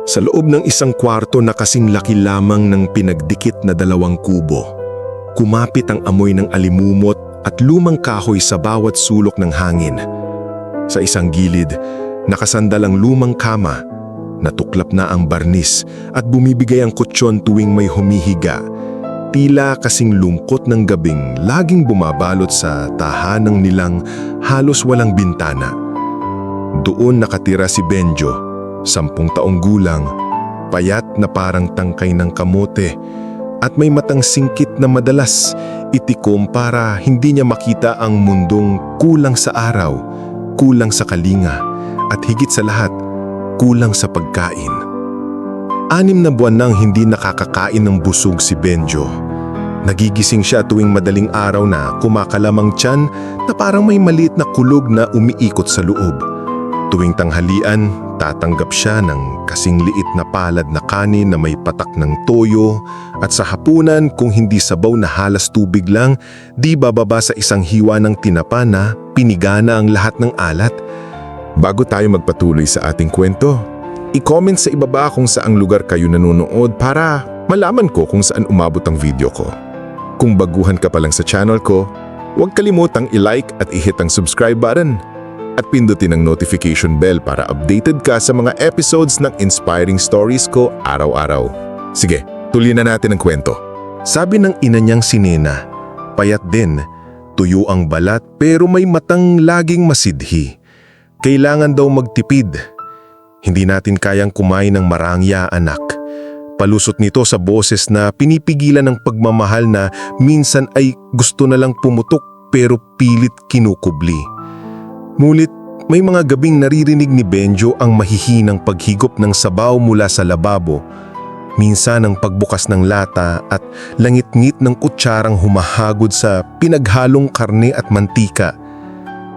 Sa loob ng isang kwarto na kasing laki lamang ng pinagdikit na 2 kubo, kumapit ang amoy ng alimumot at lumang kahoy sa bawat sulok ng hangin. Sa isang gilid, nakasandal ang lumang kama, natuklap na ang barnis at bumibigay ang kutsyon tuwing may humihiga. Tila kasing lungkot ng gabing laging bumabalot sa tahanang nilang halos walang bintana. Doon nakatira si Benjo, 10 taong gulang, payat na parang tangkay ng kamote at may matang singkit na madalas itikom para hindi niya makita ang mundong kulang sa araw, kulang sa kalinga at higit sa lahat, kulang sa pagkain. 6 na buwan nang hindi nakakakain ng busog si Benjo. Nagigising siya tuwing madaling araw na kumakalamang tiyan na parang may maliit na kulog na umiikot sa loob. Tuwing tanghalian, tatanggap siya ng kasing liit na palad na kanin na may patak ng toyo at sa hapunan kung hindi sabaw na halas tubig lang, di bababa sa isang hiwa ng tinapa na pinigana ang lahat ng alat. Bago tayo magpatuloy sa ating kwento, i-comment sa ibaba kung saang lugar kayo nanonood para malaman ko kung saan umabot ang video ko. Kung baguhan ka pa lang sa channel ko, huwag kalimutang i-like at i-hit ang subscribe button at pindutin ang notification bell para updated ka sa mga episodes ng inspiring stories ko araw-araw. Sige, tuloy na natin ang kwento. Sabi ng ina niyang si Nena, payat din, tuyo ang balat pero may matang laging masidhi. Kailangan daw magtipid. Hindi natin kayang kumain ng marangya, anak. Palusot nito sa boses na pinipigilan ng pagmamahal na minsan ay gusto na lang pumutok pero pilit kinukubli. Ngunit may mga gabing naririnig ni Benjo ang mahihinang paghigop ng sabaw mula sa lababo. Minsan ang pagbukas ng lata at langit-ngit ng kutsarang humahagod sa pinaghalong karne at mantika.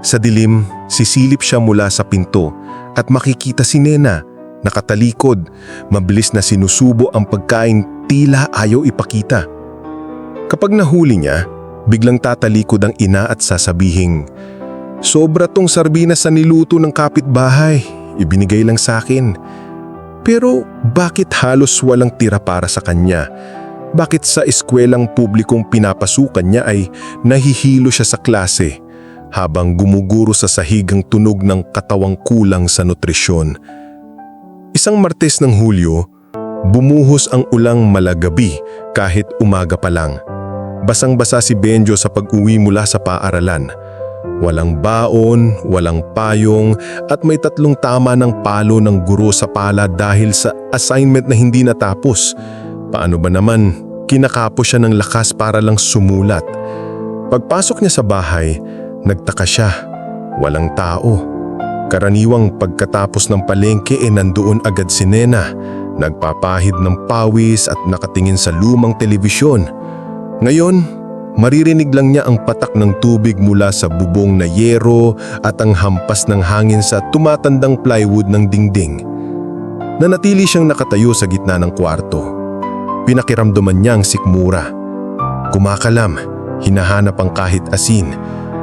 Sa dilim, sisilip siya mula sa pinto at makikita si Nena, nakatalikod, mabilis na sinusubo ang pagkain tila ayaw ipakita. Kapag nahuli niya, biglang tatalikod ang ina at sasabihing, "Sobra tong sardinas sa niluto ng kapitbahay, ibinigay lang sa akin." Pero bakit halos walang tira para sa kanya? Bakit sa eskwelang publikong pinapasukan niya ay nahihilo siya sa klase habang gumuguro sa sahig ang tunog ng katawang kulang sa nutrisyon? Isang Martes ng Hulyo, bumuhos ang ulang malagabi kahit umaga pa lang. Basang-basa si Benjo sa pag-uwi mula sa paaralan. Walang baon, walang payong at may 3 tama ng palo ng guro sa pala dahil sa assignment na hindi natapos. Paano ba naman, kinakapos siya ng lakas para lang sumulat. Pagpasok niya sa bahay, nagtaka siya. Walang tao. Karaniwang pagkatapos ng palengke nandoon agad si Nena, nagpapahid ng pawis at nakatingin sa lumang telebisyon. Ngayon, maririnig lang niya ang patak ng tubig mula sa bubong na yero at ang hampas ng hangin sa tumatandang plywood ng dingding. Nanatili siyang nakatayo sa gitna ng kwarto. Pinakiramdaman niya ang sikmura. Kumakalam, hinahanap ang kahit asin.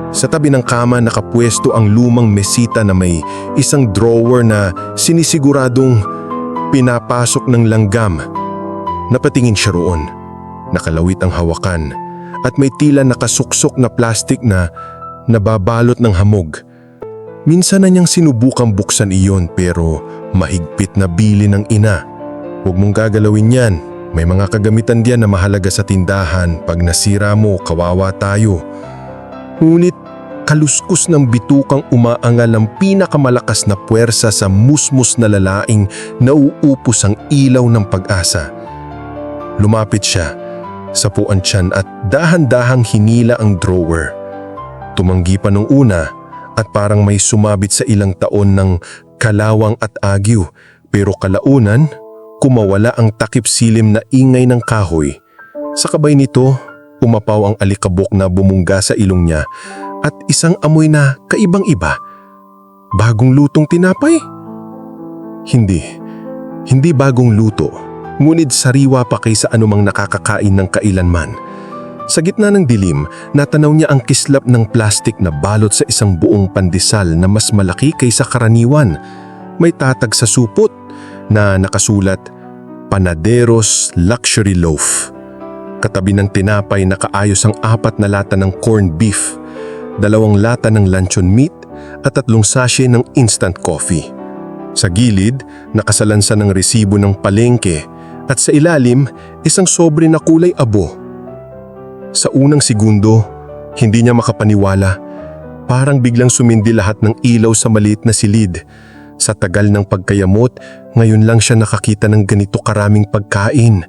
Sa tabi ng kama nakapwesto ang lumang mesita na may isang drawer na sinisiguradong pinapasok ng langgam. Napatingin siya roon. Nakalawit ang hawakan at may tila nakasuksok na plastik na nababalot ng hamog. Minsan na niyang sinubukang buksan iyon pero mahigpit na bili ng ina. "Huwag mong gagalawin yan. May mga kagamitan diyan na mahalaga sa tindahan. Pag nasira mo, kawawa tayo." Ngunit kaluskus ng bitukang umaangal ang pinakamalakas na puwersa sa musmus na lalaing nauupos ang ilaw ng pag-asa. Lumapit siya, sapuan tiyan at dahan-dahang hinila ang drawer. Tumanggi pa nung una at parang may sumabit sa ilang taon ng kalawang at agyo, pero kalaunan, kumawala ang takip silim na ingay ng kahoy. Sa kabay nito, umapaw ang alikabok na bumungga sa ilong niya at isang amoy na kaibang-iba. Bagong lutong tinapay? Hindi bagong luto. Ngunit sariwa pa kaysa anumang nakakakain ng kailanman. Sa gitna ng dilim, natanaw niya ang kislap ng plastik na balot sa isang buong pandesal na mas malaki kaysa karaniwan. May tatag sa supot, na nakasulat, Panaderos Luxury Loaf. Katabi ng tinapay nakaayos ang 4 na lata ng corned beef, 2 lata ng luncheon meat at 3 sachet ng instant coffee. Sa gilid, nakasalansa ng resibo ng palengke at sa ilalim, isang sobre na kulay abo. Sa unang segundo, hindi niya makapaniwala. Parang biglang sumindi lahat ng ilaw sa maliit na silid. Sa tagal ng pagkayamot, ngayon lang siya nakakita ng ganito karaming pagkain.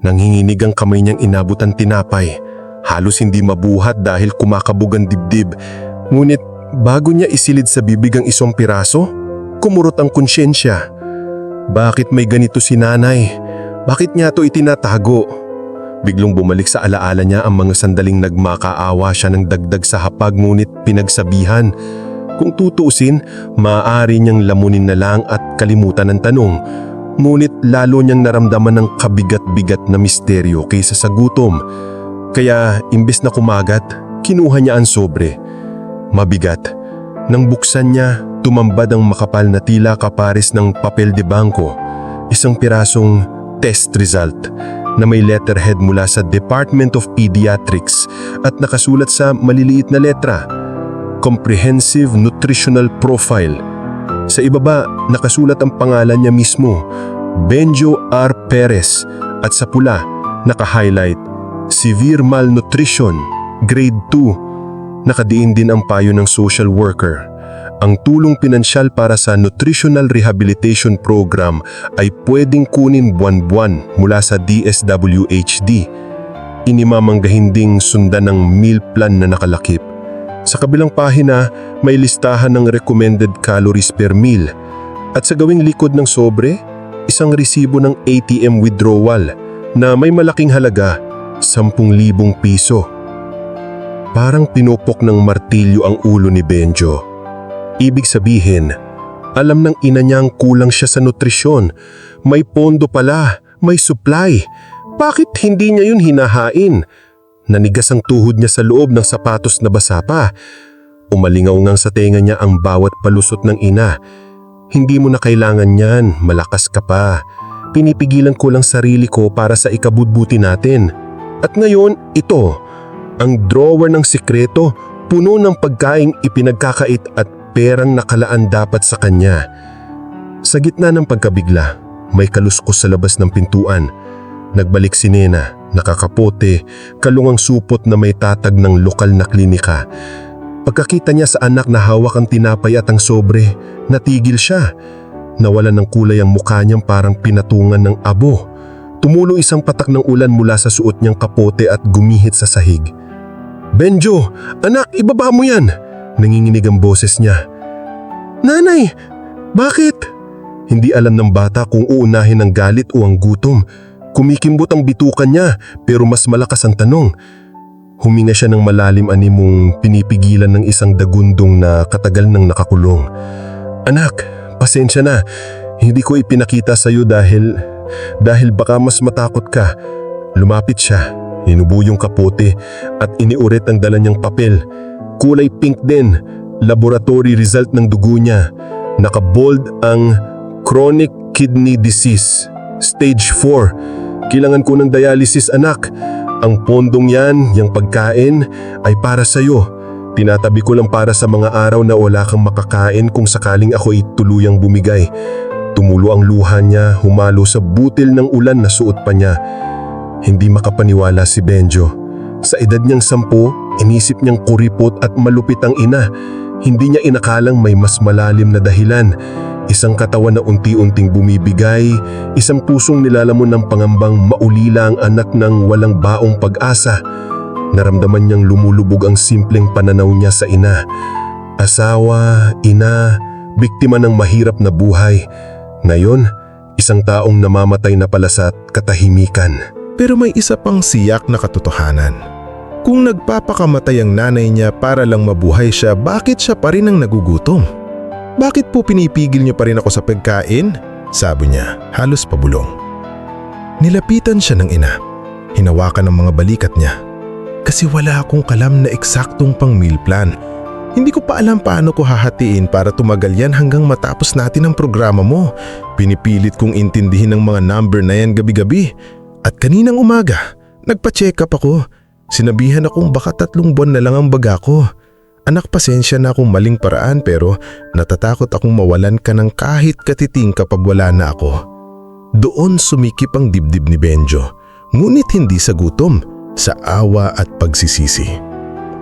Nanginginig ang kamay niyang inabot ang tinapay. Halos hindi mabuhat dahil kumakabog ang dibdib. Ngunit bago niya isilid sa bibig ang 1 piraso, kumurot ang konsyensya. Bakit may ganito si nanay? Bakit niya ito itinatago? Biglang bumalik sa alaala niya ang mga sandaling nagmakaawa siya ng dagdag sa hapag ngunit pinagsabihan. Kung tutuusin, maaari niyang lamunin na lang at kalimutan ang tanong. Ngunit lalo niyang naramdaman ng kabigat-bigat na misteryo kaysa sa gutom. Kaya imbes na kumagat, kinuha niya ang sobre. Mabigat. Nang buksan niya, tumambad ang makapal na tila kapares ng papel de bangko. 1 pirasong test result na may letterhead mula sa Department of Pediatrics at nakasulat sa maliliit na letra, Comprehensive Nutritional Profile. Sa ibaba, nakasulat ang pangalan niya mismo, Benjo R. Perez, at sa pula, naka-highlight, Severe Malnutrition, Grade 2. Nakadiin din ang payo ng social worker. Ang tulong pinansyal para sa Nutritional Rehabilitation Program ay pwedeng kunin buwan-buwan mula sa DSWHD. Inimamanggahin ding sundan ng meal plan na nakalakip. Sa kabilang pahina, may listahan ng recommended calories per meal. At sa gawing likod ng sobre, isang resibo ng ATM withdrawal na may malaking halaga, 10,000 piso. Parang pinupok ng martilyo ang ulo ni Benjo. Ibig sabihin, alam ng ina niyang kulang siya sa nutrisyon. May pondo pala, may supply. Bakit hindi niya yun hinahain? Nanigas ang tuhod niya sa loob ng sapatos na basa pa. Umalingaw-ngang sa tenga niya ang bawat palusot ng ina. Hindi mo na kailangan yan, malakas ka pa. Pinipigilan ko lang sarili ko para sa ikabudbuti natin. At ngayon, ito, ang drawer ng sikreto, puno ng pagkaing ipinagkakait at perang nakalaan dapat sa kanya. Sa gitna ng pagkabigla, may kaluskos sa labas ng pintuan. Nagbalik si Nena, nakakapote, kalungang supot na may tatag ng lokal na klinika. Pagkakita niya sa anak na hawak ang tinapay at ang sobre, natigil siya. Nawalan ng kulay ang mukha niyang parang pinatungan ng abo. Tumulo isang patak ng ulan mula sa suot niyang kapote at gumihit sa sahig. Benjo, anak, ibaba mo yan! Nanginginig ang boses niya. Nanay, bakit? Hindi alam ng bata kung uunahin ang galit o ang gutom. Kumikimbot ang bitukan niya pero mas malakas ang tanong. Huminga siya ng malalim animong pinipigilan ng isang dagundong na katagal nang nakakulong. Anak, pasensya na. Hindi ko ipinakita sa iyo dahil baka mas matakot ka. Lumapit siya, hinubo yung kapote at iniurit ang dala niyang papel. Kulay pink din, laboratory result ng dugo niya. Nakabold ang chronic kidney disease, stage 4. Kailangan ko ng dialysis, anak. Ang pondong yan, yung pagkain, ay para sa'yo. Tinatabi ko lang para sa mga araw na wala kang makakain kung sakaling ako ituluyang bumigay. Tumulo ang luha niya, humalo sa butil ng ulan na suot pa niya. Hindi makapaniwala si Benjo. Sa edad niyang 10, inisip niyang kuripot at malupit ang ina. Hindi niya inakalang may mas malalim na dahilan. Isang katawan na unti-unting bumibigay, isang pusong nilalamon ng pangambang maulila ang anak ng walang baong pag-asa. Naramdaman niyang lumulubog ang simpleng pananaw niya sa ina. Asawa, ina, biktima ng mahirap na buhay. Ngayon, isang taong namamatay na pala sa katahimikan. Pero may isa pang siyak na katotohanan. Kung nagpapakamatay ang nanay niya para lang mabuhay siya, bakit siya pa rin ang nagugutom? Bakit po pinipigil niyo pa rin ako sa pagkain? Sabi niya, halos pabulong. Nilapitan siya ng ina. Hinawakan ang mga balikat niya. Kasi wala akong kalam na eksaktong pang meal plan. Hindi ko pa alam paano ko hahatiin para tumagal yan hanggang matapos natin ang programa mo. Pinipilit kong intindihin ang mga number na yan gabi-gabi. At kaninang umaga, nagpa-check up ako. Sinabihan akong baka 3 buwan na lang ang baga ko. Anak, pasensya na akong maling paraan pero natatakot akong mawalan ka ng kahit katiting kapag wala na ako. Doon sumikip ang dibdib ni Benjo, ngunit hindi sa gutom, sa awa at pagsisisi.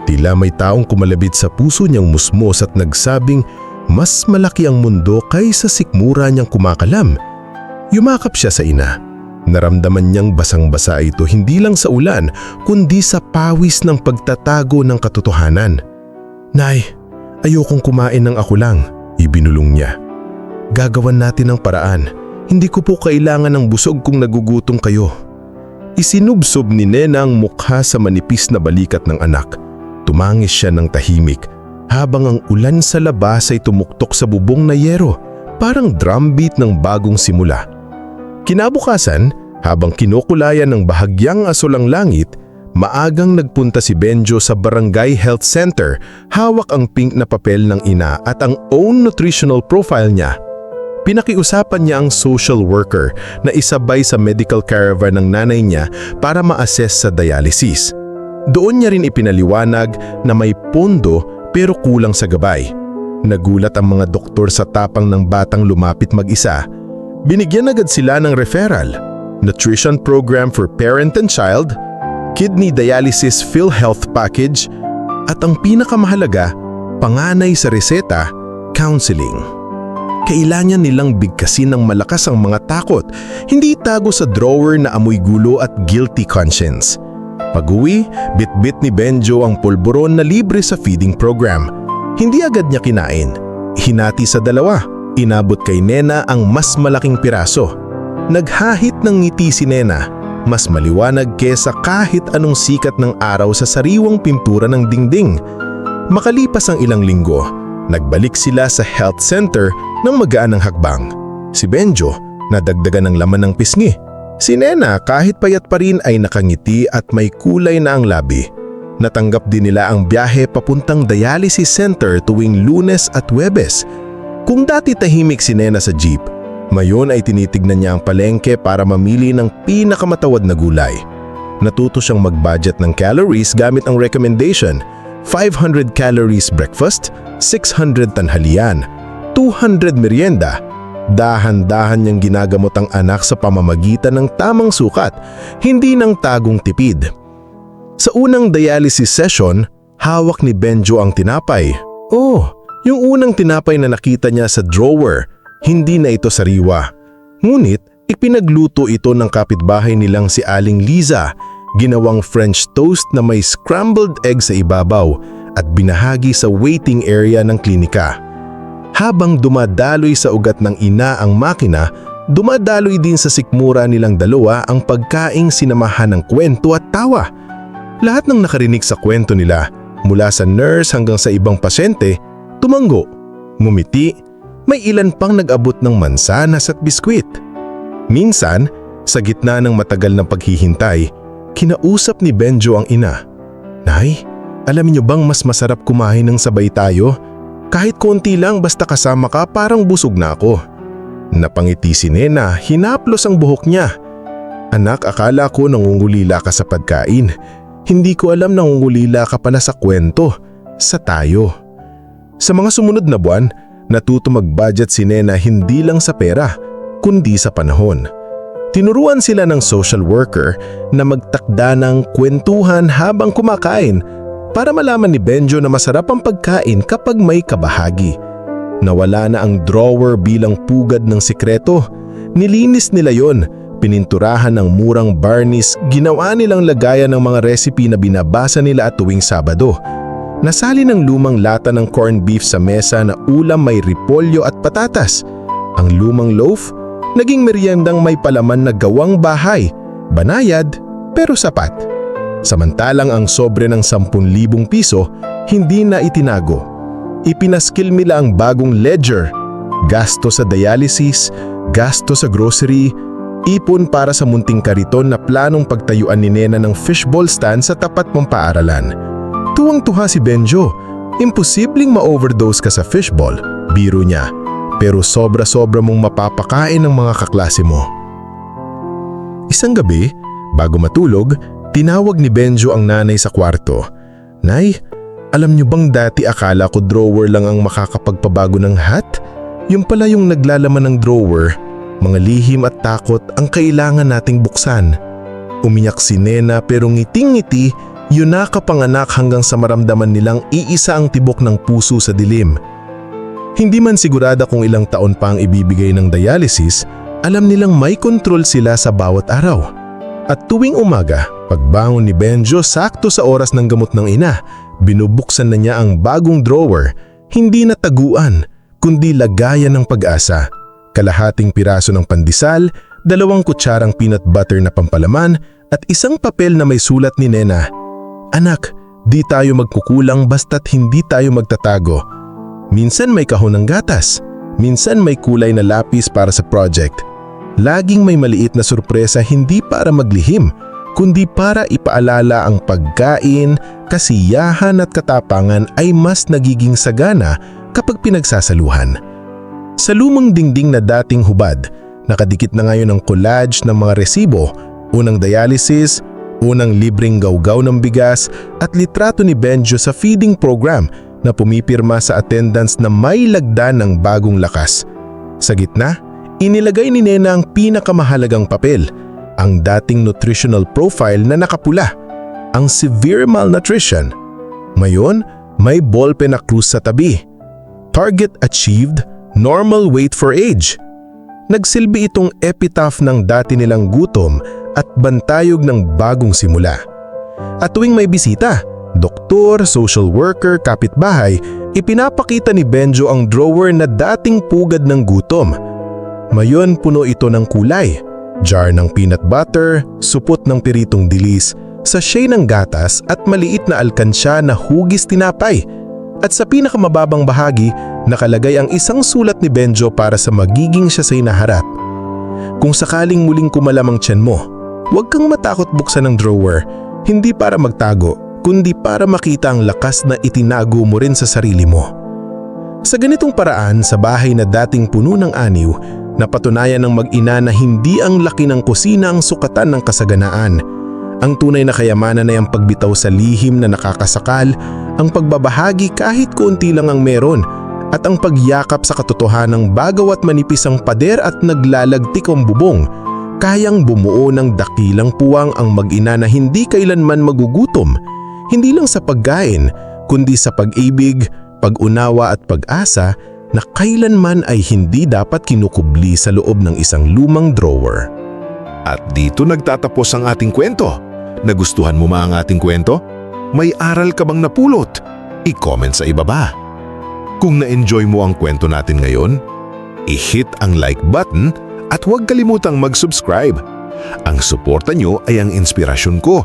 Tila may taong kumalabit sa puso niyang musmos at nagsabing mas malaki ang mundo kaysa sikmura niyang kumakalam. Yumakap siya sa ina. Naramdaman niyang basang-basa ito hindi lang sa ulan kundi sa pawis ng pagtatago ng katotohanan. Nay, ayokong kumain ng ako lang, ibinulong niya. Gagawan natin ng paraan. Hindi ko po kailangan ng busog kung nagugutom kayo. Isinubsob ni Nena ang mukha sa manipis na balikat ng anak. Tumangis siya ng tahimik habang ang ulan sa labas ay tumuktok sa bubong na yero, parang drumbeat ng bagong simula. Kinabukasan, habang kinukulayan ng bahagyang asul ang langit, maagang nagpunta si Benjo sa Barangay Health Center, hawak ang pink na papel ng ina at ang own nutritional profile niya. Pinakiusapan niya ang social worker na isabay sa medical caravan ng nanay niya para ma-assess sa dialysis. Doon niya rin ipinaliwanag na may pondo pero kulang sa gabay. Nagulat ang mga doktor sa tapang ng batang lumapit mag-isa. Binigyan agad sila ng referral, nutrition program for parent and child, kidney dialysis PhilHealth package, at ang pinakamahalaga, panganay sa reseta, counseling. Kailangan nilang bigkasin ng malakas ang mga takot, hindi itago sa drawer na amoy gulo at guilty conscience. Pag-uwi, bit-bit ni Benjo ang pulburon na libre sa feeding program. Hindi agad niya kinain. Hinati sa 2. Inabot kay Nena ang mas malaking piraso. Naghahit ng ngiti si Nena, mas maliwanag kesa kahit anong sikat ng araw sa sariwang pintura ng dingding. Makalipas ang ilang linggo, nagbalik sila sa health center ng magaan ng hakbang. Si Benjo, nadagdagan ng laman ng pisngi. Si Nena, kahit payat pa rin ay nakangiti at may kulay na ang labi. Natanggap din nila ang biyahe papuntang dialysis center tuwing Lunes at Huwebes. Kung dati tahimik si Nena sa jeep, mayon ay tinitignan niya ang palengke para mamili ng pinakamatawad na gulay. Natuto siyang mag-budget ng calories gamit ang recommendation: 500 calories breakfast, 600 tanghalian, 200 merienda. Dahan-dahan niyang ginagamot ang anak sa pamamagitan ng tamang sukat, hindi ng tagong tipid. Sa unang dialysis session, hawak ni Benjo ang tinapay. Yung unang tinapay na nakita niya sa drawer, hindi na ito sariwa. Ngunit ipinagluto ito ng kapitbahay nilang si Aling Liza, ginawang French toast na may scrambled egg sa ibabaw at binahagi sa waiting area ng klinika. Habang dumadaloy sa ugat ng ina ang makina, dumadaloy din sa sikmura nilang dalawa ang pagkaing sinamahan ng kwento at tawa. Lahat ng nakarinig sa kwento nila, mula sa nurse hanggang sa ibang pasyente, tumanggo, ngumiti, may ilan pang nag-abot ng mansanas at biskwit. Minsan, sa gitna ng matagal na paghihintay, kinausap ni Benjo ang ina. Nay, alam niyo bang mas masarap kumain ng sabay tayo? Kahit konti lang basta kasama ka, parang busog na ako. Napangiti si Nena, hinaplos ang buhok niya. Anak, akala ko nangungulila ka sa pagkain. Hindi ko alam nangungulila ka pala sa kwento, sa tayo. Sa mga sumunod na buwan, natuto mag-budget si Nena hindi lang sa pera, kundi sa panahon. Tinuruan sila ng social worker na magtakda ng kwentuhan habang kumakain para malaman ni Benjo na masarap ang pagkain kapag may kabahagi. Nawala na ang drawer bilang pugad ng sikreto. Nilinis nila yon, pininturahan ng murang varnish, ginawa nilang lagayan ng mga recipe na binabasa nila at tuwing Sabado. Nasali ng lumang lata ng corned beef sa mesa na ulam may repolyo at patatas. Ang lumang loaf, naging meriendang may palaman na gawang bahay, banayad pero sapat. Samantalang ang sobre ng 10,000 piso, hindi na itinago. Ipinaskil nila ang bagong ledger, gasto sa dialysis, gasto sa grocery, ipon para sa munting kariton na planong pagtayuan ni Nena ng fishball stand sa tapat ng paaralan. Tuwang-tuwa si Benjo, Imposibleng ma-overdose ka sa fishball, biro niya. Pero sobra-sobra mong mapapakain ng mga kaklase mo. Isang gabi, bago matulog, tinawag ni Benjo ang nanay sa kwarto. Nay, alam niyo bang dati akala ko drawer lang ang makakapagpabago ng hat? Yung pala yung naglalaman ng drawer, mga lihim at takot ang kailangan nating buksan. Umiyak si Nena pero ngiting-ngiti, yun nakapanganak hanggang sa maramdaman nilang iisa ang tibok ng puso sa dilim. Hindi man sigurada kung ilang taon pa ang ibibigay ng dialysis, alam nilang may kontrol sila sa bawat araw. At tuwing umaga, pagbangon ni Benjo sakto sa oras ng gamot ng ina, binubuksan na niya ang bagong drawer, hindi na taguan, kundi lagayan ng pag-asa. Kalahating piraso ng pandesal, 2 kutsarang peanut butter na pampalaman, at isang papel na may sulat ni Nena. Anak, di tayo magkukulang basta't hindi tayo magtatago. Minsan may kahon ng gatas, minsan may kulay na lapis para sa project. Laging may maliit na sorpresa hindi para maglihim, kundi para ipaalala ang pagkain, kasiyahan at katapangan ay mas nagiging sagana kapag pinagsasaluhan. Sa lumang dingding na dating hubad, nakadikit na ngayon ang collage ng mga resibo, unang dialysis, unang libreng gawgaw ng bigas at litrato ni Benjo sa feeding program na pumipirma sa attendance na may lagda ng bagong lakas. Sa gitna, inilagay ni Nena ang pinakamahalagang papel, ang dating nutritional profile na nakapula, ang severe malnutrition. Ngayon, may ballpen na krus sa tabi. Target achieved, normal weight for age. Nagsilbi itong epitaph ng dati nilang gutom at bantayog ng bagong simula. At tuwing may bisita, doktor, social worker, kapitbahay, ipinapakita ni Benjo ang drawer na dating pugad ng gutom. Mayon puno ito ng kulay, jar ng peanut butter, supot ng piritong dilis, sachet ng gatas at maliit na alkansya na hugis tinapay. At sa pinakamababang bahagi, nakalagay ang isang sulat ni Benjo para sa magiging siya sa hinaharap. Kung sakaling muling kumalam ang tiyan mo, huwag kang matakot buksan ang drawer, hindi para magtago, kundi para makita ang lakas na itinago mo rin sa sarili mo. Sa ganitong paraan, sa bahay na dating puno ng aniw, napatunayan ng mag-ina na hindi ang laki ng kusina ang sukatan ng kasaganaan. Ang tunay na kayamanan ay ang pagbitaw sa lihim na nakakasakal, ang pagbabahagi kahit konti lang ang meron, at ang pagyakap sa katotohanang bagawa't manipis ang pader at naglalagtik ang bubong, kayang bumuo ng dakilang puwang ang mag-ina na hindi kailanman magugutom. Hindi lang sa pagkain, kundi sa pag-ibig, pag-unawa at pag-asa na kailanman ay hindi dapat kinukubli sa loob ng isang lumang drawer. At dito nagtatapos ang ating kwento. Nagustuhan mo ba ang ating kwento? May aral ka bang napulot? I-comment sa ibaba. Kung na-enjoy mo ang kwento natin ngayon, i-hit ang like button at huwag kalimutang mag-subscribe. Ang suporta nyo ay ang inspirasyon ko.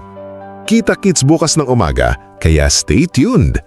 Kita-kits bukas ng umaga, kaya stay tuned!